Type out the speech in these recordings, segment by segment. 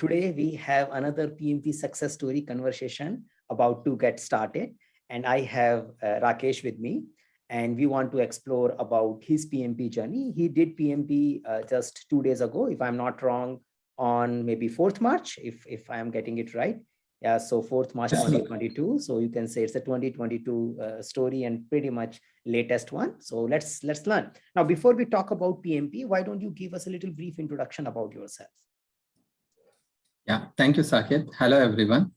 Today we have another PMP success story conversation about to get started. And I have Rakesh with me, and we want to explore about his PMP journey. He did PMP just 2 days ago, if I'm not wrong, on maybe 4th March, if I am getting it right. Yeah, so 4th March 2022. So you can say it's a 2022 story and pretty much latest one. So let's learn. Now, before we talk about PMP, why don't you give us a little brief introduction about yourself? Yeah, thank you, Saket. Hello, everyone.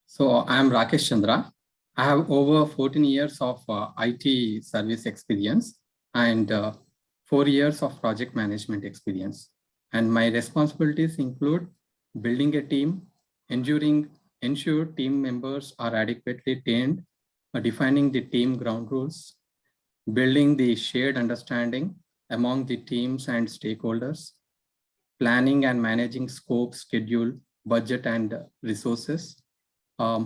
So I am Rakesh Chandra. I have over 14 years of IT service experience and 4 years of project management experience. And my responsibilities include building a team, ensure team members are adequately trained, defining the team ground rules, building the shared understanding among the teams and stakeholders, planning and managing scope, schedule, budget, and resources,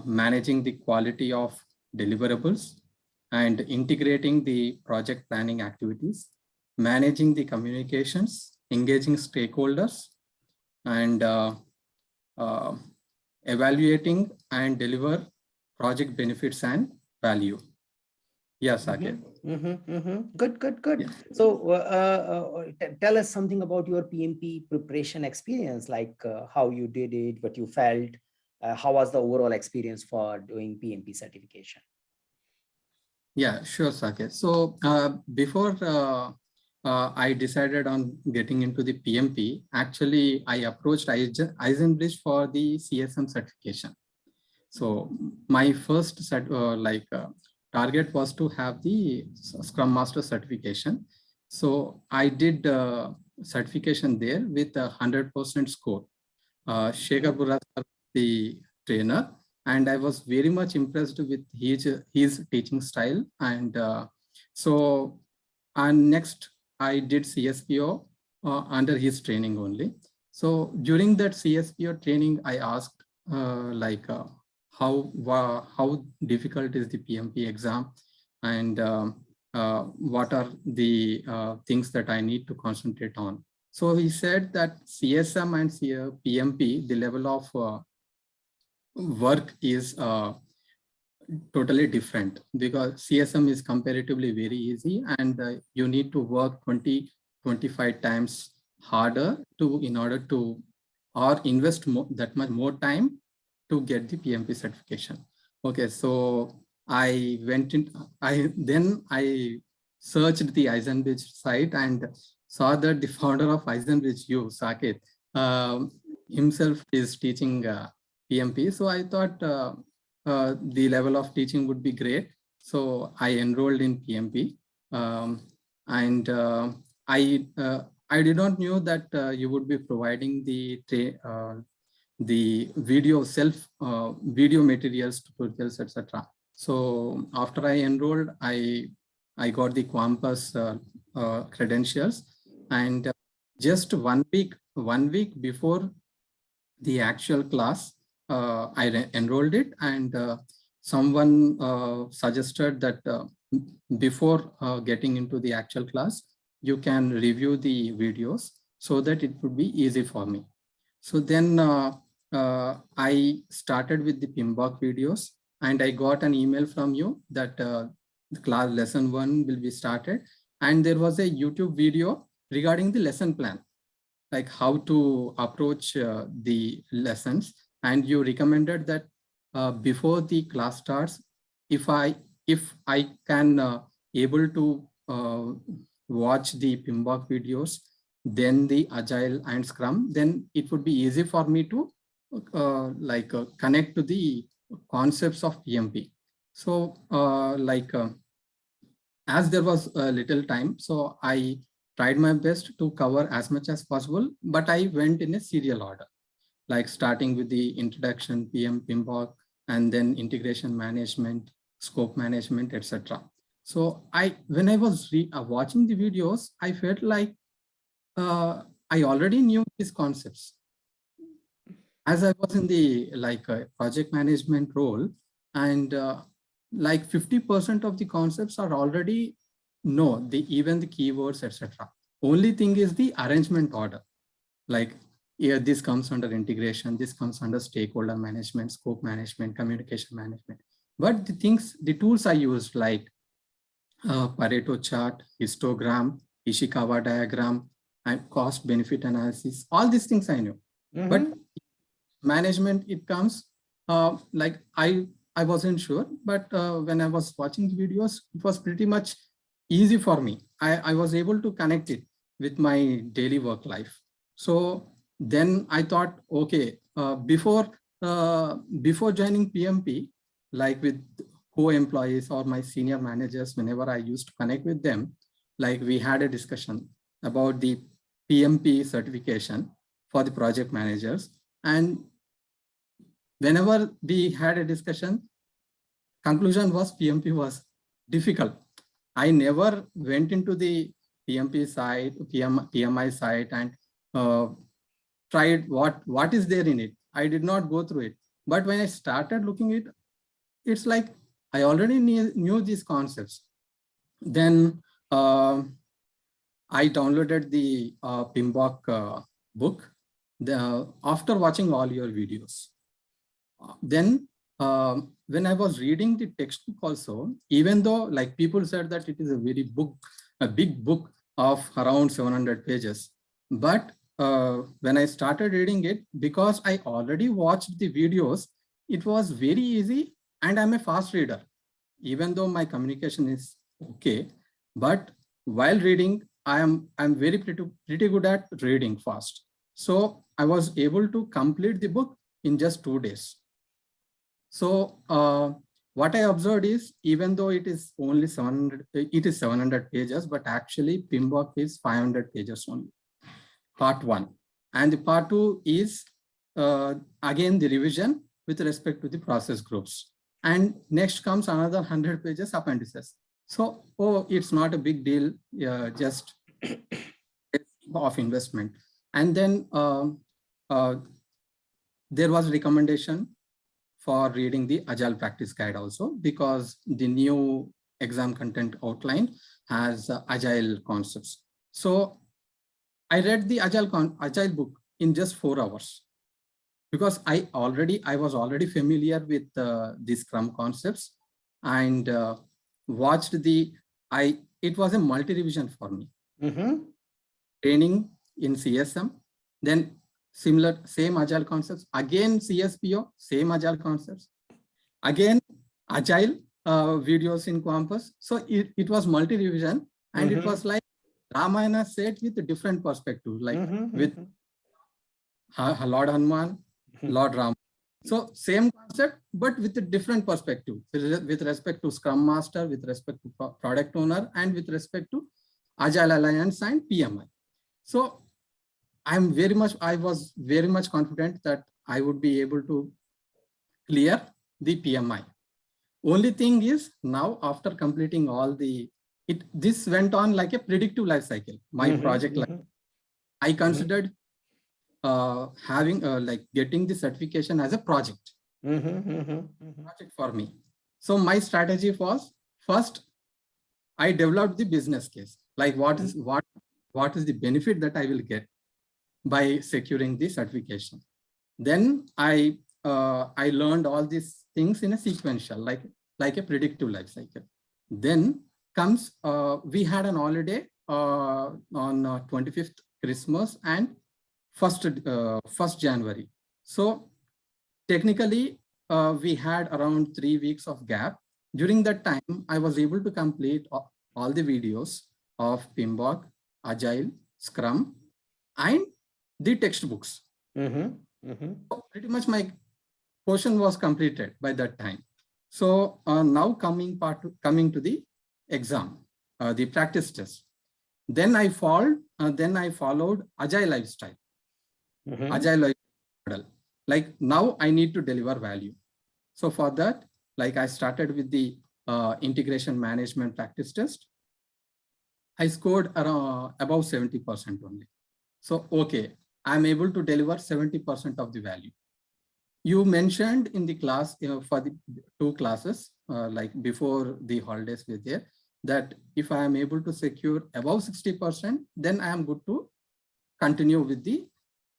managing the quality of deliverables, and integrating the project planning activities, managing the communications, engaging stakeholders, and evaluating and deliver project benefits and value. Yes, Saket. Good. Yeah. So tell us something about your PMP preparation experience, like how you did it, what you felt, how was the overall experience for doing PMP certification? Yeah, sure, Saket. So before I decided on getting into the PMP, actually I approached Eisenbridge for the CSM certification. So my first target was to have the Scrum Master certification. So I did certification there with a 100% score. Shekhar Burra, the trainer, and I was very much impressed with his teaching style. And next I did CSPO under his training only. So during that CSPO training, I asked how difficult is the PMP exam, and what are the things that I need to concentrate on. So he said that CSM and PMP, the level of work is totally different, because CSM is comparatively very easy, and you need to work 20-25 times harder in order to invest that much more time to get the PMP certification. Okay, so I searched the Eisenbridge site and saw that the founder of Eisenbridge, Saket, himself is teaching PMP. So I thought the level of teaching would be great. So I enrolled in PMP, and I did not know that you would be providing the video materials, tutorials, etc. So after I enrolled, I got the Campus credentials, and just 1 week before the actual class, I enrolled it, and someone suggested that before getting into the actual class, you can review the videos so that it would be easy for me. So then I started with the PMBOK videos, and I got an email from you that the class lesson 1 will be started. And there was a YouTube video regarding the lesson plan, like how to approach the lessons. And you recommended that before the class starts, if I can able to watch the PMBOK videos, then the Agile and Scrum, then it would be easy for me to connect to the concepts of PMP. So as there was a little time, so I tried my best to cover as much as possible, but I went in a serial order, like starting with the introduction, PMBOK, and then integration management, scope management, etc. So when I was watching the videos, I felt like I already knew these concepts, as I was in the project management role, and 50% of the concepts are already even the keywords, etc. Only thing is the arrangement order. Like Yeah, this comes under integration, this comes under stakeholder management, scope management, communication management. But the tools I used like Pareto chart, histogram, Ishikawa diagram, and cost benefit analysis, all these things I knew. But management, it comes like I wasn't sure, but when I was watching the videos, it was pretty much easy for me. I was able to connect it with my daily work life. So then I thought, okay, before joining PMP, like with co-employees or my senior managers, whenever I used to connect with them, like we had a discussion about the PMP certification for the project managers. And whenever we had a discussion, conclusion was PMP was difficult. I never went into the PMP site, PMI site and tried what is there in it. I did not go through it. But when I started looking at it, it's like I already knew these concepts. Then I downloaded the PMBOK book after watching all your videos. Then when I was reading the textbook also, even though like people said that it is a big book of around 700 pages, but when I started reading it, because I already watched the videos, it was very easy and I'm a fast reader. Even though my communication is okay, but while reading, I'm pretty good at reading fast. So I was able to complete the book in just 2 days. So what I observed is, even though it is only 700 pages, but actually PMBOK is 500 pages only, part 1. And the part 2 is again the revision with respect to the process groups. And next comes another 100 pages appendices. So, it's not a big deal, just of investment. And then there was recommendation for reading the Agile practice guide also, because the new exam content outline has Agile concepts. So I read the Agile book in just 4 hours, because I was already familiar with the Scrum concepts and watched it was a multi-revision for me. Training in CSM, then same Agile concepts, again CSPO, same Agile concepts, again Agile videos in Compass. So it was multi-revision, and it was like Ramayana said with a different perspective, like with Lord Hanuman, Lord Ram. So same concept, but with a different perspective with respect to Scrum Master, with respect to product owner, and with respect to Agile Alliance and PMI. So I was very much confident that I would be able to clear the PMI. Only thing is, now after completing all this went on like a predictive life cycle. My project, I considered having like getting the certification as a project for me. So my strategy was, first I developed the business case, like what is the benefit that I will get by securing the certification. Then I learned all these things in a sequential, like a predictive life cycle. Then comes we had an holiday on 25th Christmas and 1st January. So technically we had around 3 weeks of gap. During that time, I was able to complete all the videos of PMBOK, Agile, Scrum, and the textbooks. So pretty much my portion was completed by that time. So now coming to the exam, the practice test. Then I followed Agile lifestyle. Agile life model. Like now I need to deliver value. So for that, like I started with the integration management practice test. I scored around above 70% only. So, okay, I'm able to deliver 70% of the value. You mentioned in the class, for the 2 classes, like before the holidays were there, that if I am able to secure above 60%, then I am good to continue with the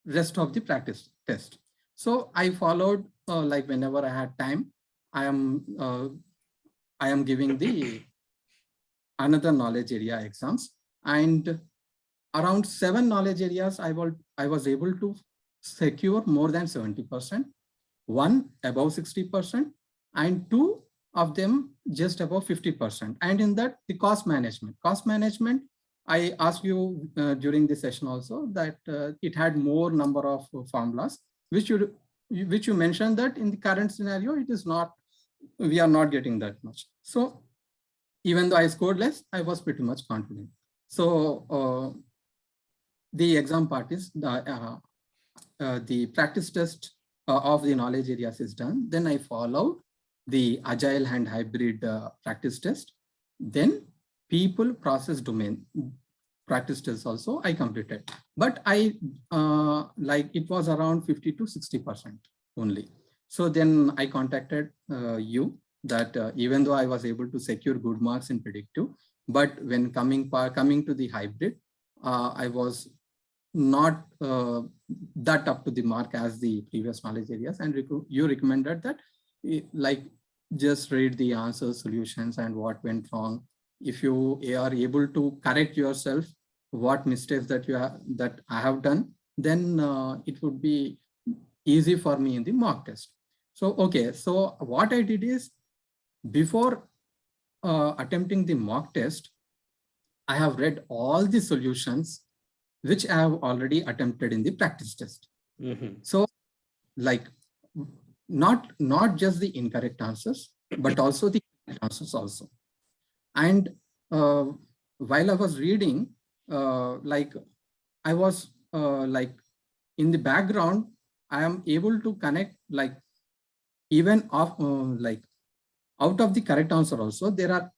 rest of the practice test. So I followed like whenever I had time, I am giving the another knowledge area exams, and around 7 knowledge areas I was able to secure more than 70%, one above 60%, and 2 of them just above 50%. And in that, the cost management, I asked you during the session also that it had more number of formulas, which you mentioned that in the current scenario, it is not, we are not getting that much. So even though I scored less, I was pretty much confident. So the exam part is the practice test of the knowledge areas is done. Then I followed the agile and hybrid practice test. Then people, process, domain practice test also I completed. But I like it was around 50 to 60% only. So then I contacted you that even though I was able to secure good marks in predictive, but when coming to the hybrid, I was not that up to the mark as the previous knowledge areas, and you recommended that like just read the answers, solutions, and what went wrong. If you are able to correct yourself, what mistakes that that I have done, then it would be easy for me in the mock test. So okay, so what I did is, before attempting the mock test, I have read all the solutions which I have already attempted in the practice test. So like not just the incorrect answers, but also the correct answers also. And while I was reading, like I was like in the background, I am able to connect like even of like out of the correct answer also, there are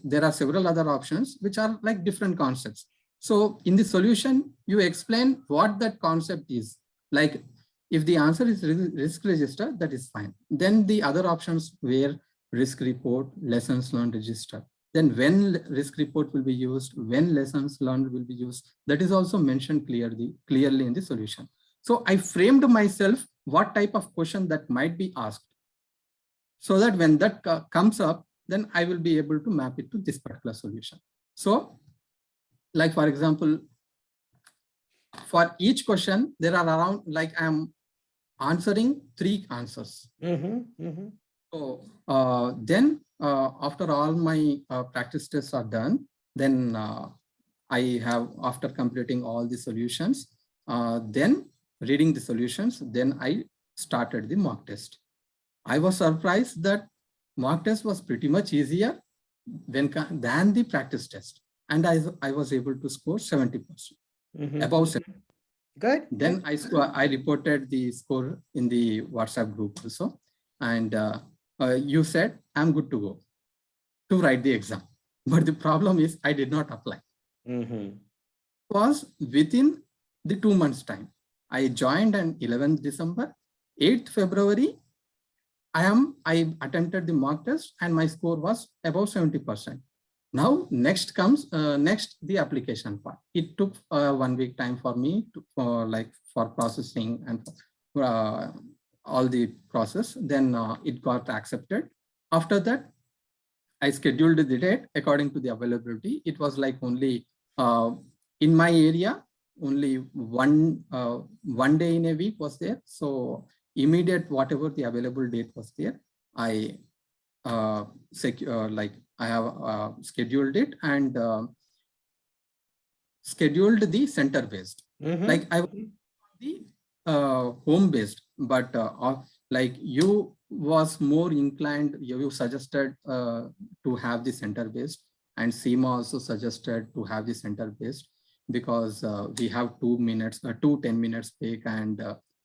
there are several other options which are like different concepts. So in the solution, you explain what that concept is. Like if the answer is risk register, that is fine. Then the other options were risk report, lessons learned register. Then when risk report will be used, when lessons learned will be used, that is also mentioned clearly in the solution. So I framed myself what type of question that might be asked, so that when that comes up, then I will be able to map it to this particular solution. So like, for example, for each question, there are around, like I'm answering 3 answers. So then after all my practice tests are done, then I have, after completing all the solutions, then reading the solutions, then I started the mock test. I was surprised that mock test was pretty much easier than the practice test. And I was able to score 70%, above 70%. Good. Then I reported the score in the WhatsApp group also. And you said, I'm good to go to write the exam. But the problem is I did not apply. It was within the 2 months time. I joined on 11th December, 8th February, I attempted the mock test and my score was above 70%. Now next comes the application part. It took 1 week time for me for processing and all the process. Then it got accepted. After that, I scheduled the date according to the availability. It was like only in my area, only one day in a week was there. So immediate whatever the available date was there, I I have scheduled it and scheduled the center based. Like I was the home based, but like you was more inclined, you suggested to have the center based, and Seema also suggested to have the center based because we have 2 minutes, 10 minutes break, and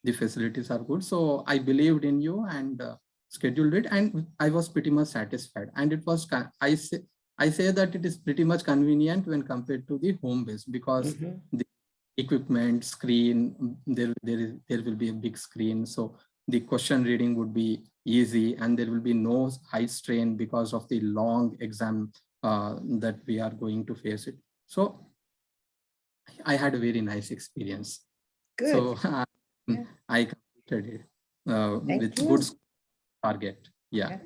the facilities are good. So I believed in you and scheduled it, and I was pretty much satisfied. And it was, I say that it is pretty much convenient when compared to the home base, because the equipment, screen, there will be a big screen. So the question reading would be easy, and there will be no high strain because of the long exam that we are going to face it. So I had a very nice experience. So Good. Yeah. I completed it Thank with good you. target. Yeah. Yeah.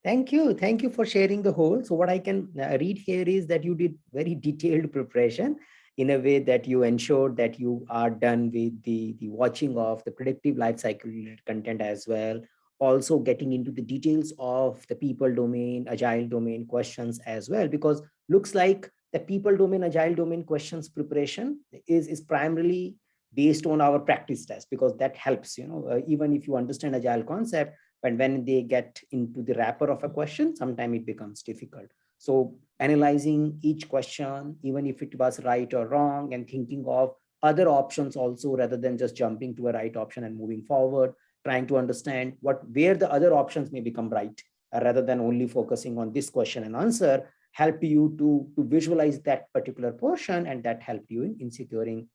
Thank you. Thank you for sharing the whole. So what I can read here is that you did very detailed preparation in a way that you ensured that you are done with the watching of the predictive life cycle related content as well. Also getting into the details of the people domain, agile domain questions as well, because looks like the people domain, agile domain questions preparation is primarily based on our practice test, because that helps, even if you understand agile concept, but when they get into the wrapper of a question, sometimes it becomes difficult. So analyzing each question, even if it was right or wrong, and thinking of other options also, rather than just jumping to a right option and moving forward, trying to understand where the other options may become right, rather than only focusing on this question and answer, help you to visualize that particular portion, and that helped you in securing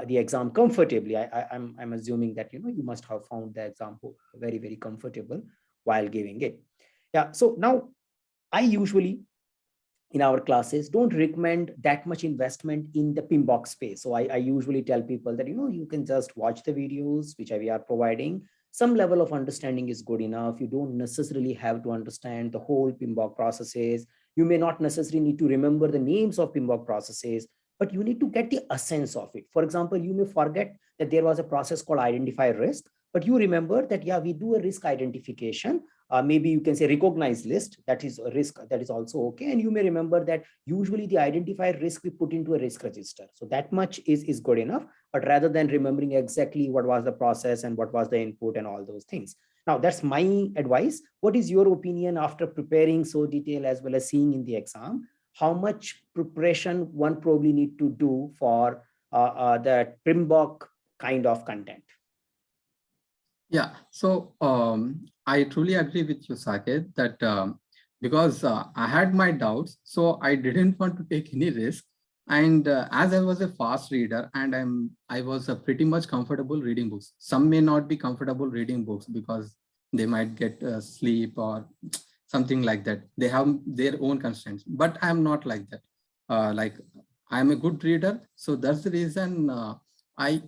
the exam comfortably. I'm assuming that you must have found the example very, very comfortable while giving it. Yeah. So now I usually in our classes don't recommend that much investment in the PMBOK space. So I usually tell people that you can just watch the videos which we are providing. Some level of understanding is good enough. You don't necessarily have to understand the whole PMBOK processes. You may not necessarily need to remember the names of PMBOK processes, but you need to get the essence of it. For example, you may forget that there was a process called identify risk, but you remember that, yeah, we do a risk identification. Maybe you can say recognize list, that is a risk, that is also okay. And you may remember that usually the identified risk we put into a risk register. So that much is good enough, but rather than remembering exactly what was the process and what was the input and all those things. Now that's my advice. What is your opinion after preparing so detailed as well as seeing in the exam? How much preparation one probably need to do for the PMBOK kind of content? Yeah. So I truly agree with you, Saket, that because I had my doubts, so I didn't want to take any risk. And as I was a fast reader, and I was pretty much comfortable reading books. Some may not be comfortable reading books because they might get sleep or something like that. They have their own constraints, but I'm not like that. Like I'm a good reader, so that's the reason I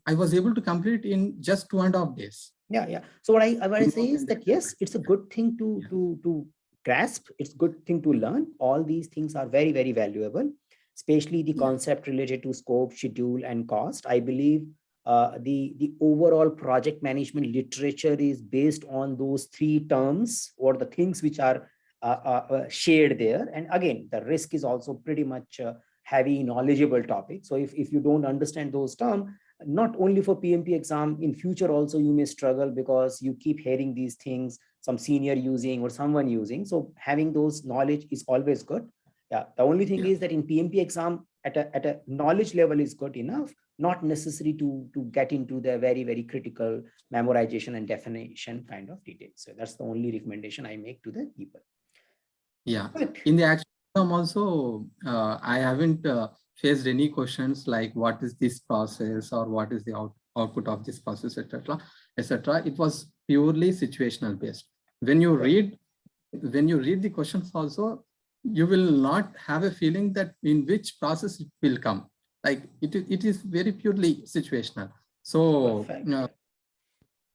was able to complete in just 2.5 days. Yeah. So what I say is that yes, it's a good thing Yeah. to grasp. It's a good thing to learn. All these things are very, very valuable, especially the Yeah. concept related to scope, schedule, and cost. I believe the overall project management literature is based on those three terms or the things which are shared there. And again, the risk is also pretty much a heavy knowledgeable topic. So if you don't understand those terms, not only for PMP exam, in future also you may struggle because you keep hearing these things, some senior using or someone using. So having those knowledge is always good. Yeah. The only thing Yeah. is that in PMP exam, at a knowledge level is good enough, not necessary to get into the very, very critical memorization and definition kind of details. So that's the only recommendation I make to the people. Yeah. Good. In the actual exam also, I haven't faced any questions like what is this process or what is the output of this process, etc., etc. It was purely situational based. When you read the questions also, you will not have a feeling that in which process it will come. Like it is very purely situational. So Perfect.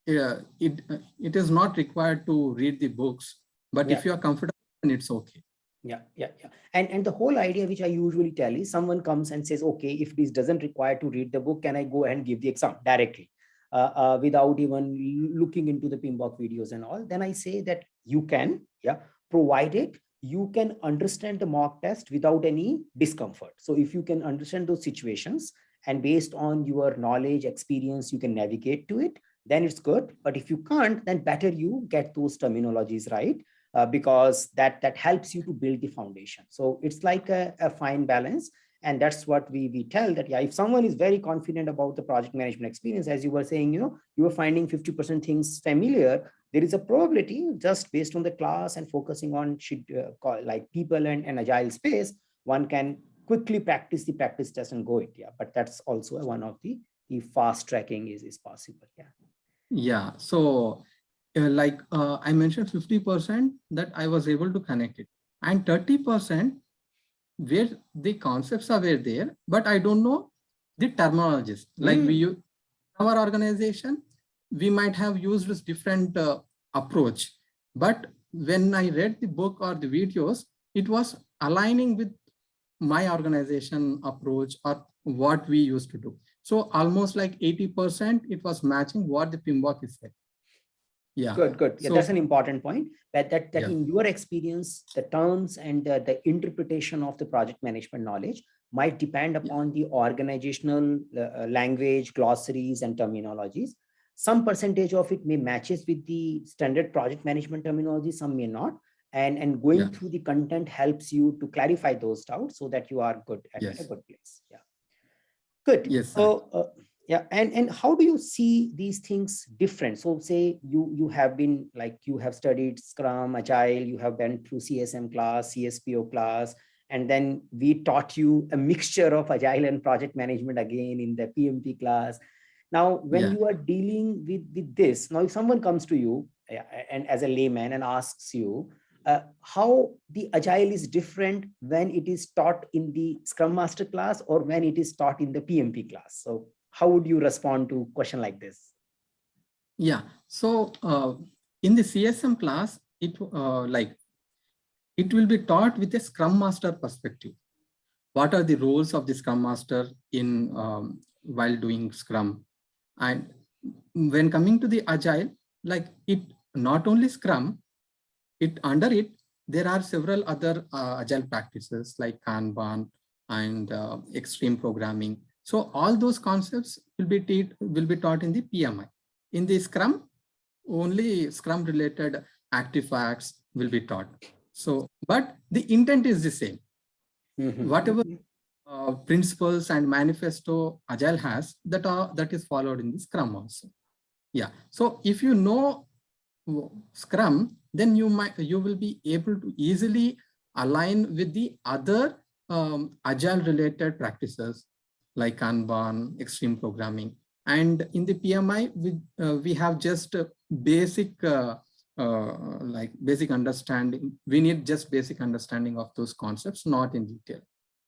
yeah, it is not required to read the books, but Yeah. if you are comfortable, then it's okay. Yeah. And the whole idea which I usually tell is someone comes and says, okay, if this doesn't require to read the book, can I go and give the exam directly without even looking into the PMBOK videos and all? Then I say that you can, yeah, provided you can understand the mock test without any discomfort. So if you can understand those situations and based on your knowledge, experience, you can navigate to it, then it's good. But if you can't, then better you get those terminologies right, because that helps you to build the foundation. So it's like a fine balance. And that's what we tell that, yeah, if someone is very confident about the project management experience, as you were saying, you were finding 50% things familiar, there is a probability just based on the class and focusing on like people and agile space, one can quickly practice the practice test and go it. Yeah, but that's also one of the fast tracking is possible. Yeah. Yeah. So I mentioned 50% that I was able to connect it, and 30% where the concepts are were there, but I don't know the terminologies. Like Mm. our organization, we might have used this different approach. But when I read the book or the videos, it was aligning with my organization approach or what we used to do. So almost like 80%, it was matching what the PMBOK is saying. Yeah. Good. Yeah, so, that's an important point. That yeah. In your experience, the terms and the interpretation of the project management knowledge might depend upon the organizational language, glossaries, and terminologies. Some percentage of it may matches with the standard project management terminology, some may not. And going through the content helps you to clarify those doubts so that you are good at a good place. Yeah. Good. Yes. So, yeah. And how do you see these things different? So say you have been like, you have studied Scrum, Agile, you have been through CSM class, CSPO class, and then we taught you a mixture of Agile and project management again in the PMP class. Now, when you are dealing with this, now if someone comes to you and as a layman and asks you, how the Agile is different when it is taught in the Scrum Master class or when it is taught in the PMP class. So how would you respond to a question like this? Yeah. So in the CSM class, it will be taught with a Scrum Master perspective. What are the roles of the Scrum Master in while doing Scrum? And when coming to the Agile, like it not only Scrum, under it, there are several other Agile practices like Kanban and extreme programming. So all those concepts will be taught in the PMI. In the Scrum, only Scrum related artifacts will be taught. So, but the intent is the same. Whatever principles and manifesto Agile has, that is followed in the Scrum also. Yeah. So if you know Scrum, then you will be able to easily align with the other Agile related practices like Kanban, extreme programming. And in the PMI, we have just basic basic understanding. We need just basic understanding of those concepts, not in detail.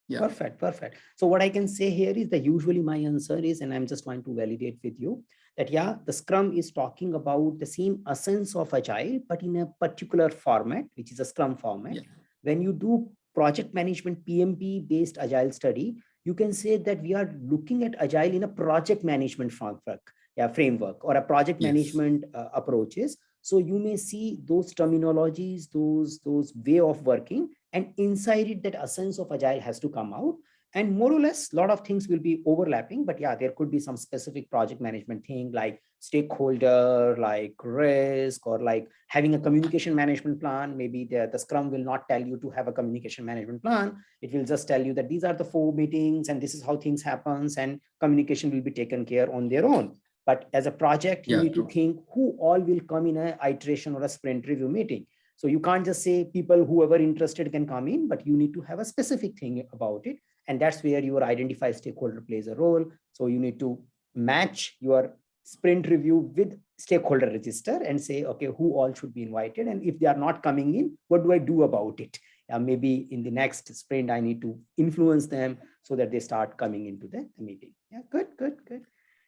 Yeah. Perfect. So what I can say here is that usually my answer is, and I'm just trying to validate with you, that yeah, the Scrum is talking about the same essence of Agile, but in a particular format, which is a Scrum format. Yeah. When you do project management PMP based Agile study, you can say that we are looking at Agile in a project management framework or a project management approaches. So you may see those terminologies, those way of working, and inside it, that essence of Agile has to come out. And more or less, a lot of things will be overlapping, but yeah, there could be some specific project management thing like stakeholder, like risk, or like having a communication management plan. Maybe the Scrum will not tell you to have a communication management plan. It will just tell you that these are the 4 meetings and this is how things happens, and communication will be taken care on their own. But as a project, you need to think who all will come in an iteration or a sprint review meeting. So you can't just say people, whoever interested can come in, but you need to have a specific thing about it. And that's where your identify stakeholder plays a role. So you need to match your sprint review with stakeholder register and say, okay, who all should be invited? And if they are not coming in, what do I do about it? Maybe in the next sprint, I need to influence them so that they start coming into the meeting. Yeah, good.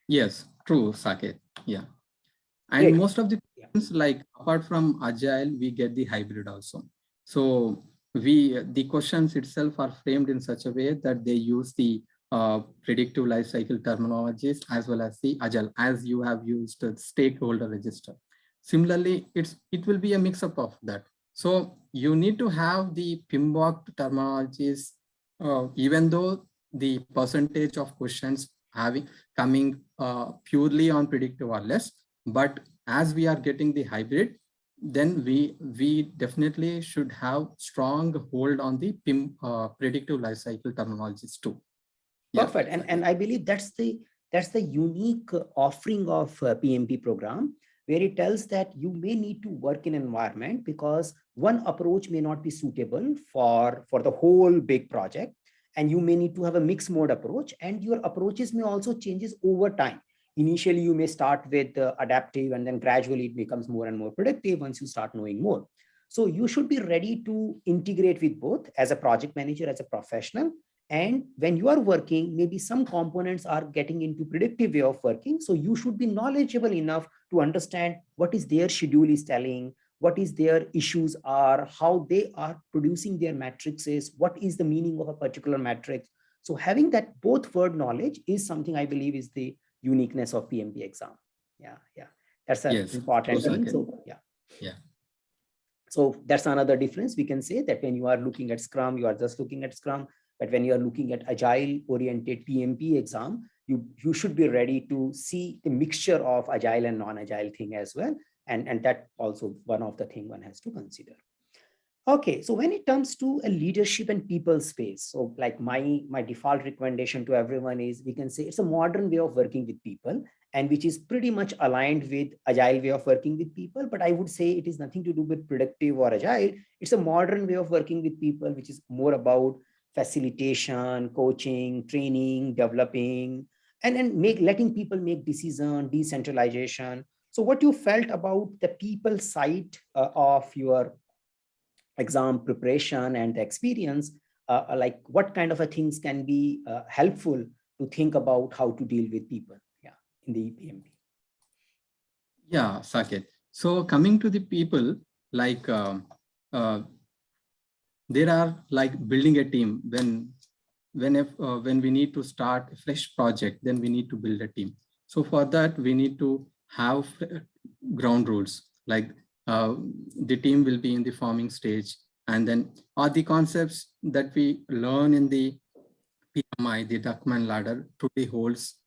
Yes, true, Saket. Yeah. And Great. most of the things, like apart from Agile, we get the hybrid also. So the questions itself are framed in such a way that they use the predictive lifecycle terminologies as well as the Agile, as you have used the stakeholder register. Similarly, it will be a mix-up of that. So you need to have the PMBOK terminologies, even though the percentage of questions coming purely on predictive or less, but as we are getting the hybrid, then we definitely should have strong hold on the predictive lifecycle terminologies too. Perfect. And I believe that's the unique offering of PMP program, where it tells that you may need to work in an environment because one approach may not be suitable for the whole big project. And you may need to have a mixed mode approach, and your approaches may also changes over time. Initially, you may start with adaptive, and then gradually it becomes more and more predictive once you start knowing more. So you should be ready to integrate with both as a project manager, as a professional, And when you are working, maybe some components are getting into predictive way of working. So you should be knowledgeable enough to understand what is their schedule is telling, what is their issues are, how they are producing their matrices, what is the meaning of a particular matrix. So having that both word knowledge is something I believe is the uniqueness of PMP exam. Yeah, yeah. That's an Yes. important thing. So yeah. Yeah. So that's another difference. We can say that when you are looking at Scrum, you are just looking at Scrum. But when you are looking at Agile oriented PMP exam, you should be ready to see the mixture of Agile and non-Agile thing as well. And that also one of the thing one has to consider. Okay, so when it comes to a leadership and people space, so like my default recommendation to everyone is, we can say it's a modern way of working with people, and which is pretty much aligned with agile way of working with people. But I would say it is nothing to do with productive or agile. It's a modern way of working with people, which is more about facilitation, coaching, training, developing, and make letting people make decision, decentralization. So what you felt about the people side of your exam preparation and the experience, like what kind of a things can be helpful to think about how to deal with people, yeah, in the PMP. Yeah, Saket. So coming to the people, like uh, there are like building a team. When we need to start a fresh project, then we need to build a team. So for that, we need to have ground rules, like the team will be in the forming stage, and then all the concepts that we learn in the PMI, the Duckman ladder, truly holds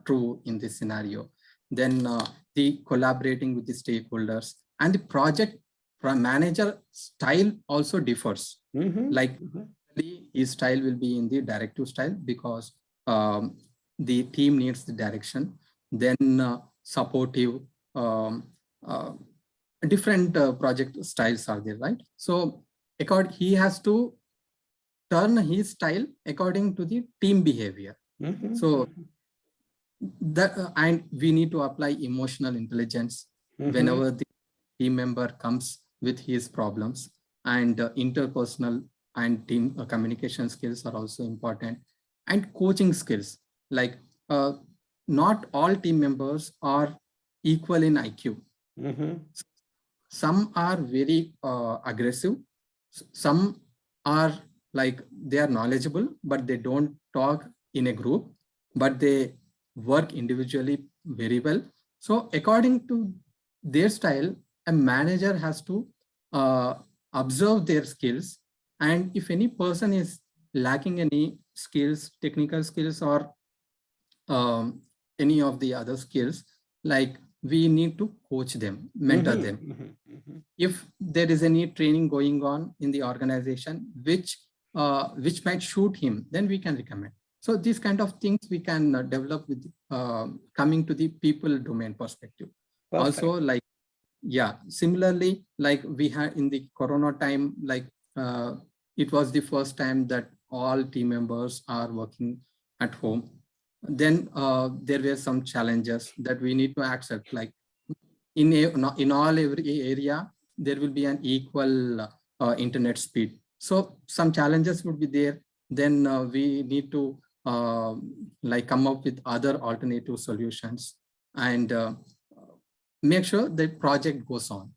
true in this scenario. Then the collaborating with the stakeholders and the project manager style also differs. Like his style will be in the directive style because the team needs the direction. Then supportive, um, uh, different project styles are there, right? So he has to turn his style according to the team behavior. So that and we need to apply emotional intelligence whenever the team member comes with his problems, and interpersonal and team communication skills are also important, and coaching skills, like not all team members are equal in IQ. Some are very aggressive, some are like they are knowledgeable but they don't talk in a group, but they work individually very well. So according to their style, a manager has to observe their skills, and if any person is lacking any skills, technical skills, or any of the other skills, like we need to coach them, mentor them. If there is any training going on in the organization which might shoot him, then we can recommend. So these kind of things we can develop with coming to the people domain perspective. Perfect. Also, like, yeah, similarly, like we had in the Corona time, like it was the first time that all team members are working at home. Then there were some challenges that we need to accept, like in all every area, there will be an equal internet speed. So some challenges would be there. Then we need to like come up with other alternative solutions and make sure the project goes on.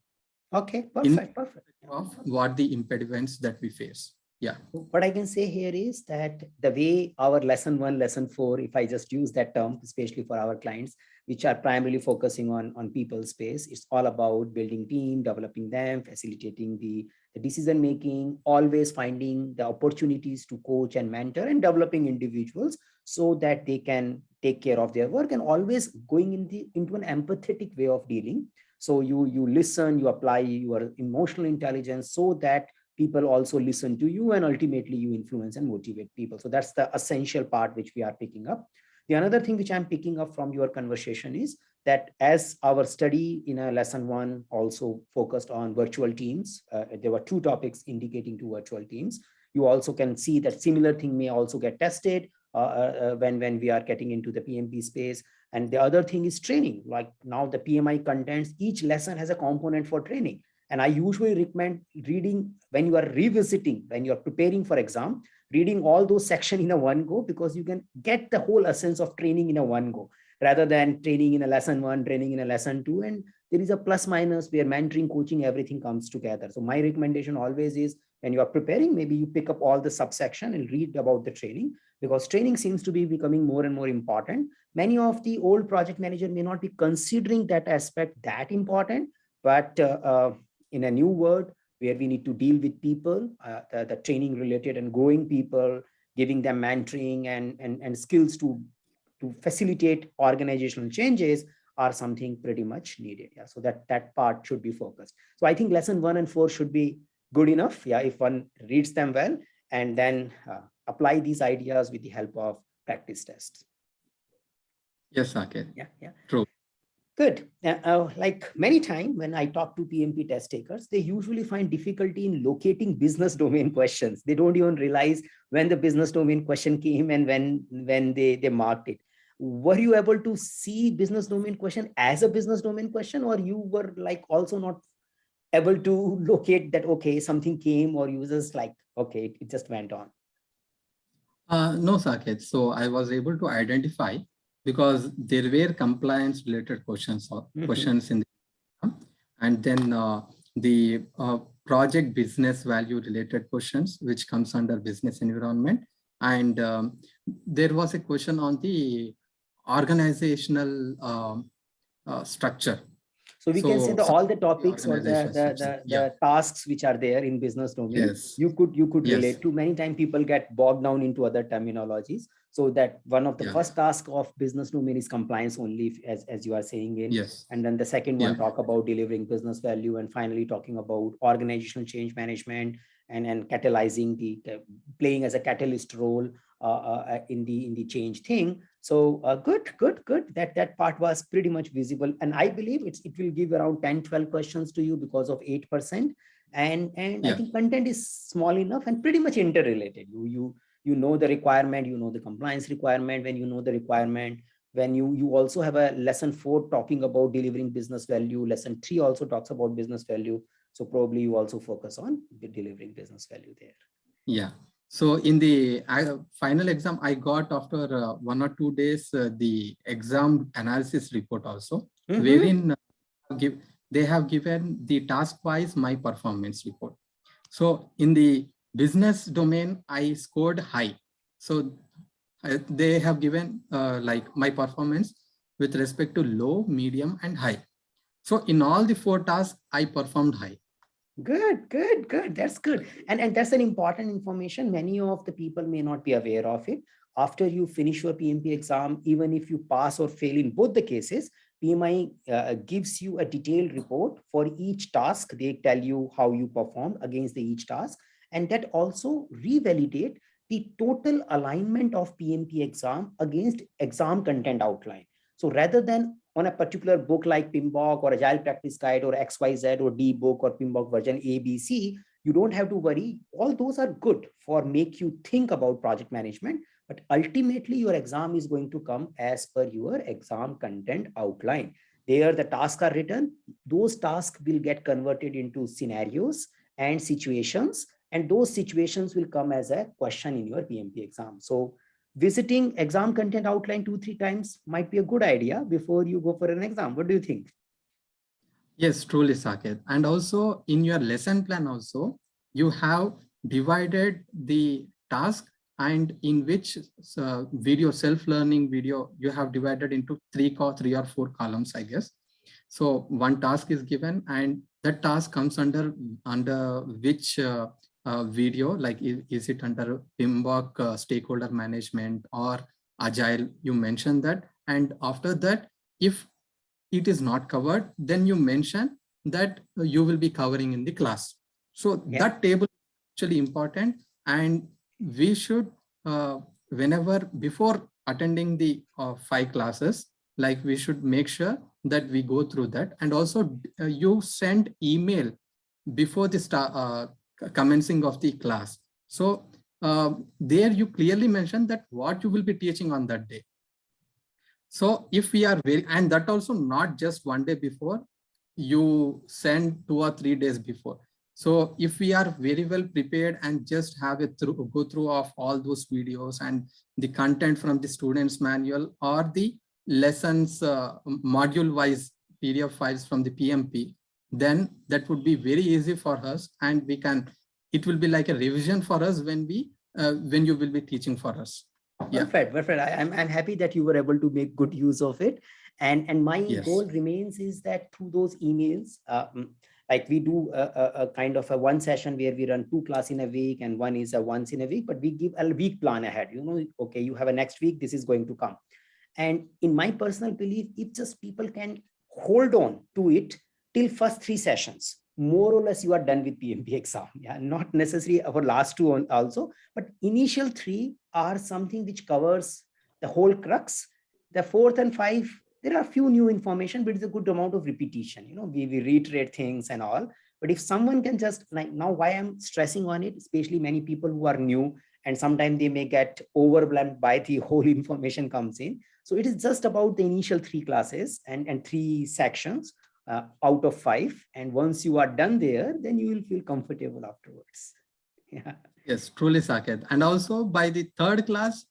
Okay, perfect, perfect. Of what the impediments that we face. Yeah. What I can say here is that the way our lesson 1, lesson 4, if I just use that term, especially for our clients, which are primarily focusing on people space, it's all about building team, developing them, facilitating the decision making, always finding the opportunities to coach and mentor, and developing individuals so that they can take care of their work, and always going into an empathetic way of dealing. So you listen, you apply your emotional intelligence so that people also listen to you, and ultimately you influence and motivate people. So that's the essential part which we are picking up. The another thing which I'm picking up from your conversation is that as our study in a lesson 1 also focused on virtual teams, there were 2 topics indicating to virtual teams. You also can see that similar thing may also get tested when we are getting into the PMP space. And the other thing is training. Like now the PMI contents, each lesson has a component for training. And I usually recommend reading when you are revisiting, when you are preparing for exam, reading all those sections in a one go, because you can get the whole essence of training in a one go, rather than training in a lesson one, training in a lesson two. And there is a plus minus where mentoring, coaching, everything comes together. So my recommendation always is, when you are preparing, maybe you pick up all the subsection and read about the training, because training seems to be becoming more and more important. Many of the old project manager may not be considering that aspect that important, but in a new world where we need to deal with people, the training related and growing people, giving them mentoring and skills to facilitate organizational changes are something pretty much needed. Yeah, so that part should be focused. So I think lesson 1 and 4 should be good enough. Yeah, if one reads them well, and then apply these ideas with the help of practice tests. Yes, Saket. Yeah. True. Good. Like many times when I talk to PMP test takers, they usually find difficulty in locating business domain questions. They don't even realize when the business domain question came and when they marked it. Were you able to see business domain question as a business domain question, or you were like also not able to locate that, okay, something came, or you just like, okay, it just went on? No, Saket. So I was able to identify, because there were compliance related questions or questions in the, and then the project business value related questions, which comes under business environment. And there was a question on the organizational structure. So we can say all the topics or the tasks which are there in business domain, yes, you could relate to. Many times people get bogged down into other terminologies. So that one of the first task of business domain is compliance only, as you are saying in. Yes. And then the second one talk about delivering business value, and finally talking about organizational change management and catalyzing playing as a catalyst role in the change thing. So good. That part was pretty much visible. And I believe it will give around 10, 12 questions to you because of 8%. And I think content is small enough and pretty much interrelated. You know the requirement, you know the compliance requirement. When you know the requirement, when you also have a lesson 4 talking about delivering business value, lesson 3 also talks about business value. So probably you also focus on the delivering business value there. Yeah. So in the final exam, I got after 1 or 2 days, the exam analysis report also, wherein they have given the task-wise my performance report. So in the business domain, I scored high. So they have given like my performance with respect to low, medium, and high. So in all the 4 tasks, I performed high. Good. That's good. And that's an important information. Many of the people may not be aware of it. After you finish your PMP exam, even if you pass or fail in both the cases, PMI gives you a detailed report for each task. They tell you how you performed against each task. And that also revalidate the total alignment of PMP exam against exam content outline. So rather than on a particular book like PMBOK or Agile Practice Guide or XYZ or D book or PMBOK version ABC, you don't have to worry. All those are good for make you think about project management, but ultimately your exam is going to come as per your exam content outline. There the tasks are written. Those tasks will get converted into scenarios and situations, and those situations will come as a question in your PMP exam. So visiting exam content outline 2-3 times might be a good idea before you go for an exam. What do you think? Yes, truly, Saket. And also in your lesson plan also, you have divided the task, and in which video, self-learning video, you have divided into 3 or 4 columns, I guess. So one task is given, and that task comes under which video, like is it under PMBOK stakeholder management or Agile? You mentioned that. And after that, if it is not covered, then you mention that you will be covering in the class. So that table is actually important, and we should, whenever before attending the 5 classes, like we should make sure that we go through that. And also you send email before the commencing of the class. So there you clearly mention that what you will be teaching on that day. So if we are and that also not just one day before, you send 2 or 3 days before. So if we are very well prepared and just have a go through of all those videos and the content from the students manual or the lessons module wise PDF files from the PMP, then that would be very easy for us, and we can, it will be like a revision for us when you will be teaching for us. Yeah. Perfect, perfect. I'm happy that you were able to make good use of it. And my Yes. goal remains is that through those emails, like we do a kind of a one session where we run 2 classes in a week and one is a once in a week, but we give a week plan ahead. You know, okay, you have a next week, this is going to come. And in my personal belief, if just people can hold on to it till first 3 sessions, more or less you are done with PMP exam. Yeah, not necessarily our last 2 also, but initial 3 are something which covers the whole crux. The 4th and 5, there are few new information, but it's a good amount of repetition. You know, we reiterate things and all. But if someone can just, like now, why I'm stressing on it, especially many people who are new, and sometimes they may get overwhelmed by the whole information comes in. So it is just about the initial 3 classes and 3 sections out of 5. And once you are done there, then you will feel comfortable afterwards. Yeah. Yes, truly, Saket. And also by the 3rd class,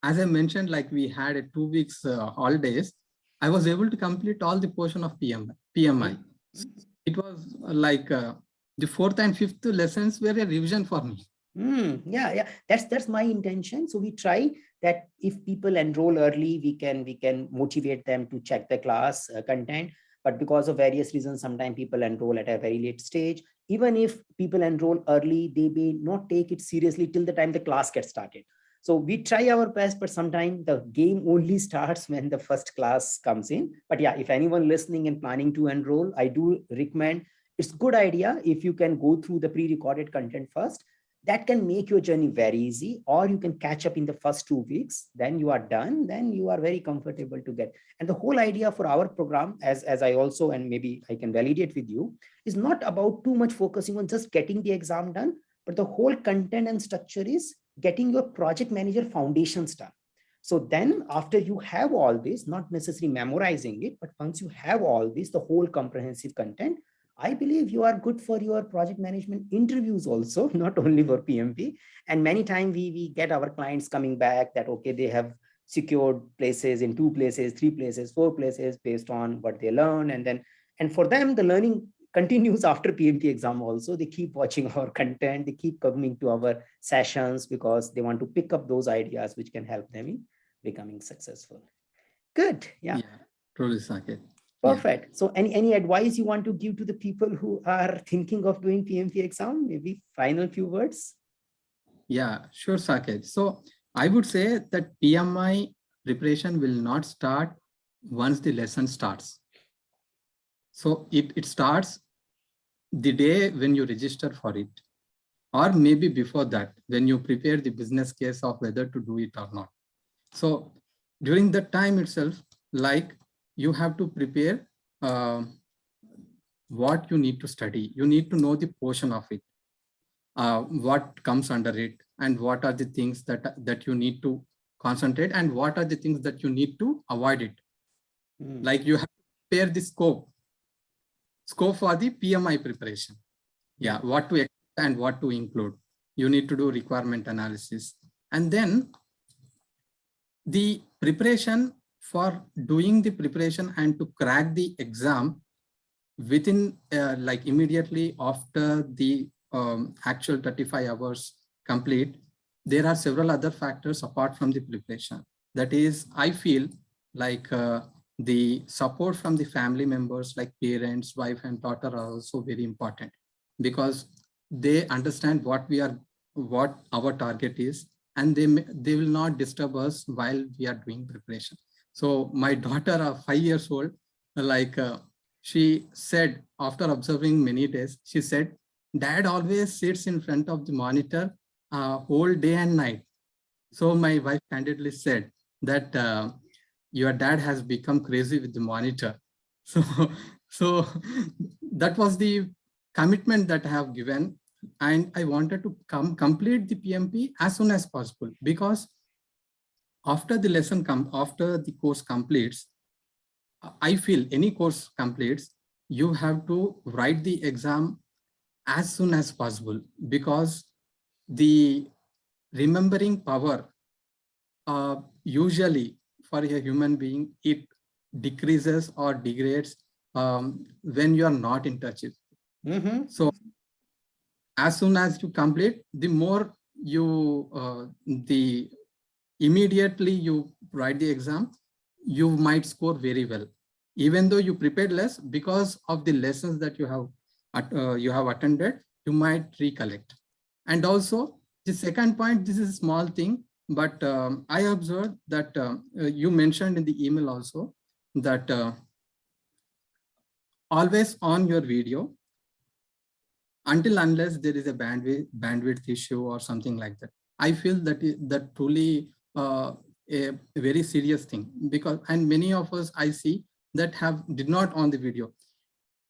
as I mentioned, like we had a 2 weeks holidays, I was able to complete all the portion of PMI. So it was like the 4th and 5th lessons were a revision for me. Yeah. That's my intention. So we try that if people enroll early, we can motivate them to check the class content. But because of various reasons, sometimes people enroll at a very late stage. Even if people enroll early, they may not take it seriously till the time the class gets started. So we try our best, but sometimes the game only starts when the first class comes in. But yeah, if anyone listening and planning to enroll, I do recommend, it's a good idea if you can go through the pre-recorded content first. That can make your journey very easy, or you can catch up in the first 2 weeks. Then you are done. Then you are very comfortable to get. And the whole idea for our program, as I also, and maybe I can validate with you, is not about too much focusing on just getting the exam done, but the whole content and structure is getting your project manager foundations done. So then after you have all this, not necessarily memorizing it, but once you have all this, the whole comprehensive content, I believe you are good for your project management interviews also, not only for PMP. And many times we get our clients coming back that, okay, they have secured places in 2 places, 3 places, 4 places based on what they learn. And for them, the learning continues after PMP exam also. They keep watching our content, they keep coming to our sessions because they want to pick up those ideas which can help them in becoming successful. Good. Yeah. Truly, Saket. Perfect. Yeah. So any advice you want to give to the people who are thinking of doing PMP exam? Maybe final few words? Yeah, sure, Saket. So I would say that PMI preparation will not start once the lesson starts. So it starts the day when you register for it, or maybe before that, when you prepare the business case of whether to do it or not. So during that time itself, like you have to prepare what you need to study. You need to know the portion of it, what comes under it, and what are the things that you need to concentrate, and what are the things that you need to avoid it. Like you have to prepare the scope for the PMI preparation. Yeah, what to expect and what to include. You need to do requirement analysis. And then the preparation for doing the preparation and to crack the exam within like immediately after the actual 35 hours complete, there are several other factors apart from the preparation. That is, I feel like the support from the family members like parents, wife and daughter are also very important, because they understand what our target is, and they will not disturb us while we are doing preparation. So my daughter, 5 years old, like she said, after observing many days, she said, "Dad always sits in front of the monitor whole day and night." So my wife candidly said that your dad has become crazy with the monitor. So that was the commitment that I have given. And I wanted to complete the PMP as soon as possible, because after the course completes, I feel any course completes, you have to write the exam as soon as possible, because the remembering power, usually for a human being, it decreases or degrades when you are not in touch with. So as soon as you complete, the more you, immediately you write the exam, you might score very well, even though you prepared less. Because of the lessons that you have attended, you might recollect. And also the second point, this is a small thing, but I observed that you mentioned in the email also that always on your video until unless there is a bandwidth issue or something like that. I feel that truly a very serious thing, because and many of us I see that did not on the video.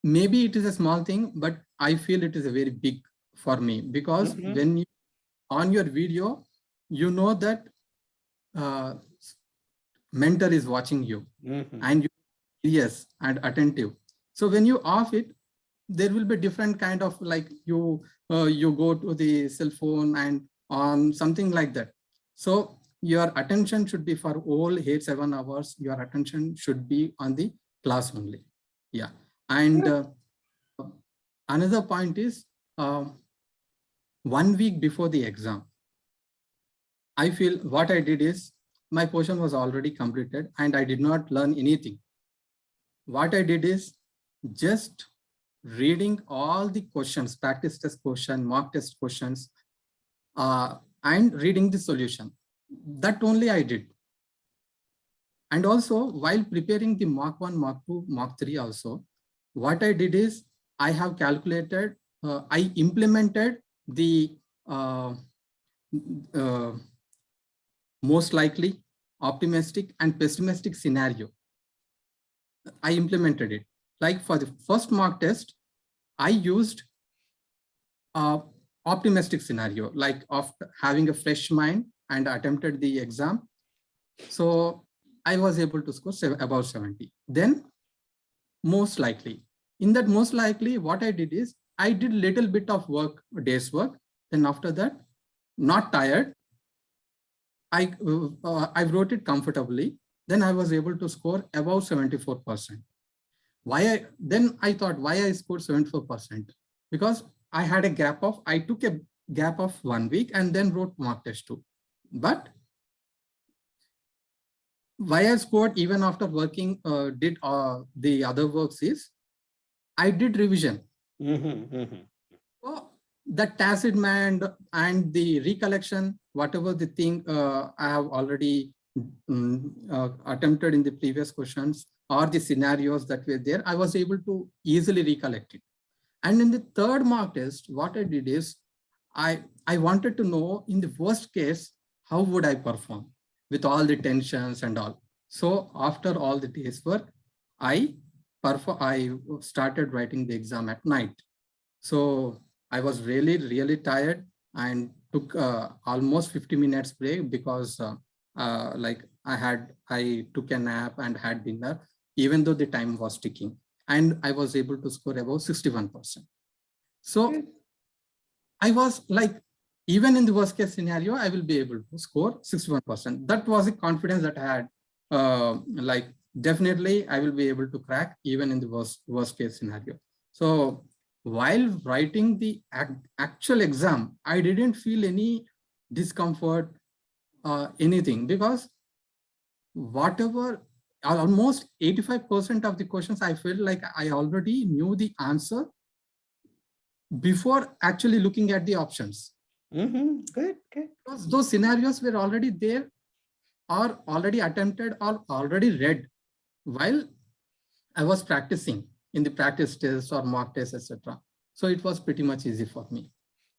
Maybe it is a small thing, but I feel it is a very big for me, because when you on your video, you know that mentor is watching you and you yes and attentive. So when you off it, there will be different kind of like you go to the cell phone and on something like that. So your attention should be for all 8-7 hours. Your attention should be on the class only. Yeah. And another point is 1 week before the exam, I feel what I did is my portion was already completed and I did not learn anything. What I did is just reading all the questions, practice test question, mock test questions, and reading the solution. That only I did. And also while preparing the mock 1, mock 2, mock 3 also, what I did is I have calculated, I implemented the most likely, optimistic and pessimistic scenario. I implemented it. Like for the first mock test, I used optimistic scenario, like of having a fresh mind and attempted the exam. So I was able to score about 70. Then most likely, in that most likely, what I did is I did little bit of work, day's work. Then after that, not tired, I wrote it comfortably. Then I was able to score about 74%. Then I thought why I scored 74%, because I had a gap of, I took a gap of 1 week and then wrote mock test 2. But why I scored even after working, did the other works is I did revision. So the tacit mind and the recollection, whatever the thing I have already attempted in the previous questions or the scenarios that were there, I was able to easily recollect it. And in the third mock test, what I did is I wanted to know in the worst case, how would I perform with all the tensions and all. So after all the day's work, I started writing the exam at night. So I was really, really tired and took almost 50 minutes break, because like I took a nap and had dinner, even though the time was ticking, and I was able to score about 61%. So I was like, even in the worst case scenario, I will be able to score 61%. That was a confidence that I had. Like definitely I will be able to crack even in the worst case scenario. So while writing the actual exam, I didn't feel any discomfort, anything, because whatever, almost 85% of the questions, I felt like I already knew the answer before actually looking at the options. Good. Because those scenarios were already there, or already attempted, or already read while I was practicing in the practice tests or mock tests, etc. So it was pretty much easy for me.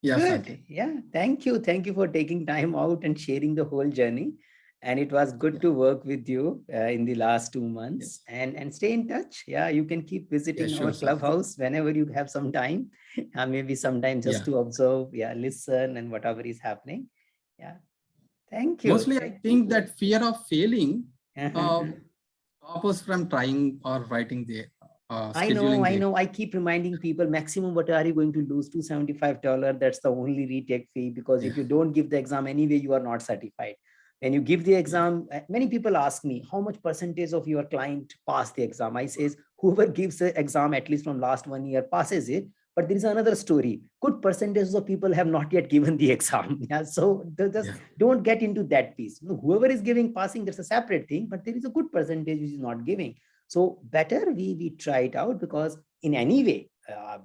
Yeah, Good. Sanjay. Yeah. Thank you. Thank you for taking time out and sharing the whole journey. And it was good to work with you in the last 2 months. Yes. And stay in touch. Yeah, you can keep visiting Yeah, sure, our clubhouse whenever you have some time. Maybe sometime just to observe, listen and whatever is happening. Yeah. Thank you. Mostly, I think that fear of failing stops us from trying or writing the I know, scheduling date. I keep reminding people, maximum what are you going to lose? $275. That's the only retake fee, because if you don't give the exam anyway, you are not certified. When you give the exam, many people ask me, how much percentage of your client pass the exam? I says, whoever gives the exam at least from last 1 year passes it. But there is another story. Good percentage of people have not yet given the exam. Yeah, so just don't get into that piece. Whoever is giving passing, that's a separate thing. But there is a good percentage which is not giving. So better we try it out, because in any way,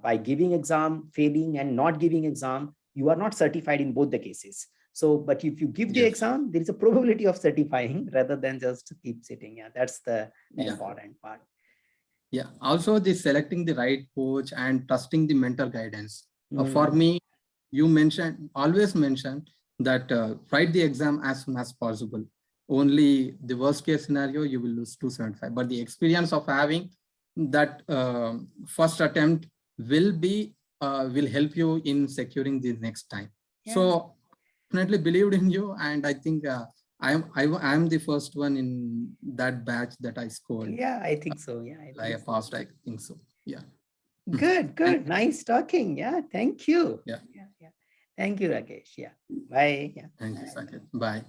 by giving exam, failing and not giving exam, you are not certified in both the cases. So, but if you give the exam, there is a probability of certifying rather than just keep sitting. Yeah, that's the important part. Yeah. Also, the selecting the right coach and trusting the mentor guidance. For me, you always mention that write the exam as soon as possible. Only the worst case scenario, you will lose 275. But the experience of having that first attempt will help you in securing the next time. Yeah. So definitely believed in you, and I think I am the first one in that batch that I scored. Yeah, I think so. Yeah, I passed. I think so. Yeah. Good. Nice talking. Yeah, thank you. Yeah. Thank you, Rakesh. Yeah. Bye. Yeah. Thank you, Saket. Bye.